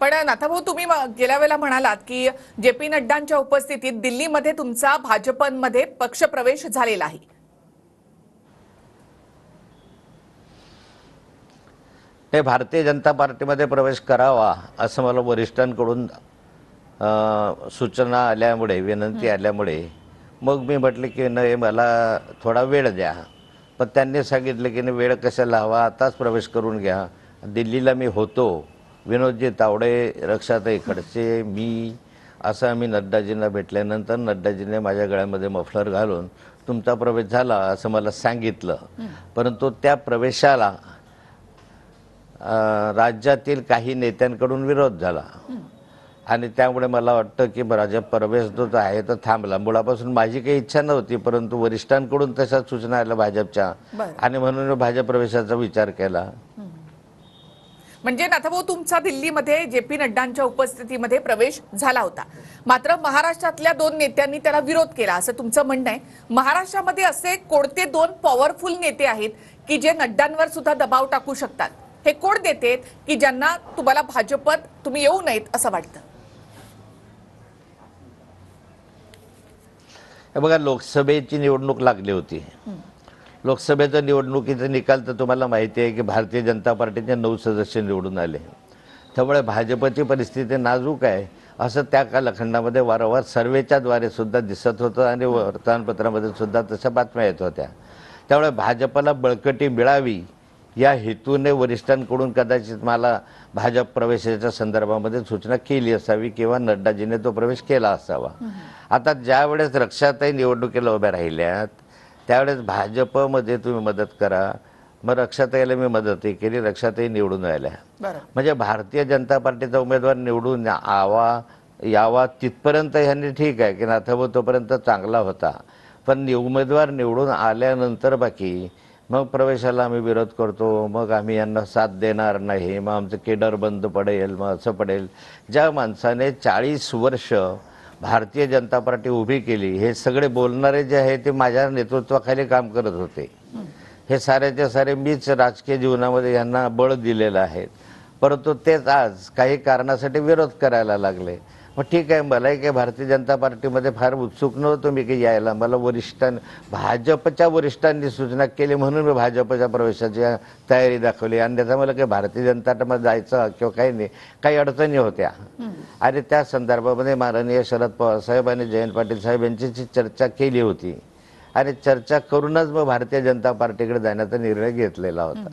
पण नाथाभाऊ, तुम्ही गेल्या वेळेला म्हणालात की जे पी नड्डांच्या उपस्थितीत दिल्लीमध्ये तुमचा भाजपमध्ये पक्षप्रवेश झालेला आहे. ते भारतीय जनता पार्टीमध्ये प्रवेश करावा असं मला वरिष्ठांकडून सूचना आल्यामुळे, विनंती आल्यामुळे मग मी म्हटले की नाही, मला थोडा वेळ द्या. पण त्यांनी सांगितलं की नाही, वेळ कशाला हवा, आताच प्रवेश करून घ्या. दिल्लीला मी होतो, विनोदजी तावडे, रक्षाताई खडसे, मी असं आम्ही नड्डाजींना भेटल्यानंतर नड्डाजींनी माझ्या गळ्यामध्ये मफलर घालून तुमचा प्रवेश झाला असं मला सांगितलं. परंतु त्या प्रवेशाला राज्यातील काही नेत्यांकडून विरोध झाला आणि त्यामुळे मला वाटतं की भाजप प्रवेश जो आहे तो थांबला. मुळापासून माझी काही इच्छा नव्हती, परंतु वरिष्ठांकडून तशा सूचना आल्या भाजपच्या आणि म्हणून भाजप प्रवेशाचा विचार केला. म्हणजे नाथाभाऊ, तुमचा दिल्लीमध्ये जे पी नड्डांच्या उपस्थितीमध्ये प्रवेश झाला होता, मात्र महाराष्ट्रातल्या 2 नेत्यांनी त्याला विरोध केला असं तुमचं म्हणणं आहे. महाराष्ट्रामध्ये असे कोणते 2 पॉवरफुल नेते आहेत की जे नड्डांवर सुद्धा दबाव टाकू शकतात? हे कोण नेते आहेत की ज्यांना तुम्हाला भाजपत तुम्ही येऊ नयेत असं वाटतं? बघा, लोकसभेची निवडणूक लागली होती. लोकसभेच्या निवडणुकीचा निकाल तर तुम्हाला माहिती आहे की भारतीय जनता पार्टीचे 9 सदस्य निवडून आले. त्यामुळे भाजपची परिस्थिती नाजूक आहे असं त्या कालखंडामध्ये वारंवार सर्वेच्याद्वारे सुद्धा दिसत होतं आणि वर्तमानपत्रामध्ये सुद्धा तशा बातम्या येत होत्या. त्यामुळे भाजपला बळकटी मिळावी या हेतूने वरिष्ठांकडून कदाचित मला भाजप प्रवेशाच्या संदर्भामध्ये सूचना केली असावी किंवा नड्डाजीने तो प्रवेश केला असावा. आता ज्यावेळेस रक्षाताई निवडणुकीला उभ्या राहिल्यात त्यावेळेस भाजपमध्ये तुम्ही मदत करा, मग रक्षाताईला मी मदतही केली, रक्षाताई निवडून आल्या. म्हणजे भारतीय जनता पार्टीचा उमेदवार निवडून यावा तिथपर्यंत ह्यांनी ठीक आहे की नाथाभाऊ तोपर्यंत चांगला होता. पण उमेदवार निवडून आल्यानंतर बाकी मग प्रवेशाला आम्ही विरोध करतो, मग आम्ही यांना साथ देणार नाही, मग आमचं केडर बंद पडेल, मग असं पडेल. ज्या माणसाने 40 वर्ष भारतीय जनता पार्टी उभी केली, हे सगळे बोलणारे जे आहे ते माझ्या नेतृत्वाखाली काम करत होते. हे सारेचे सारे मीच राजकीय जीवनामध्ये यांना बळ दिलेलं आहे. परंतु तेच आज काही कारणासाठी विरोध करायला लागले. मग ठीक आहे, मलाही काही भारतीय जनता पार्टीमध्ये फार उत्सुक नव्हतो मी काही यायला. मला भाजपच्या वरिष्ठांनी सूचना केली म्हणून मी भाजपच्या प्रवेशाची तयारी दाखवली. आणि त्याचा मला काही भारतीय जनता पार्टीमध्ये जायचं किंवा काही नाही, काही अडचणी होत्या. आणि त्या संदर्भामध्ये माननीय शरद पवार साहेब आणि जयंत पाटील साहेब यांची चर्चा केली होती आणि चर्चा करूनच मग भारतीय जनता पार्टीकडे जाण्याचा निर्णय घेतलेला होता.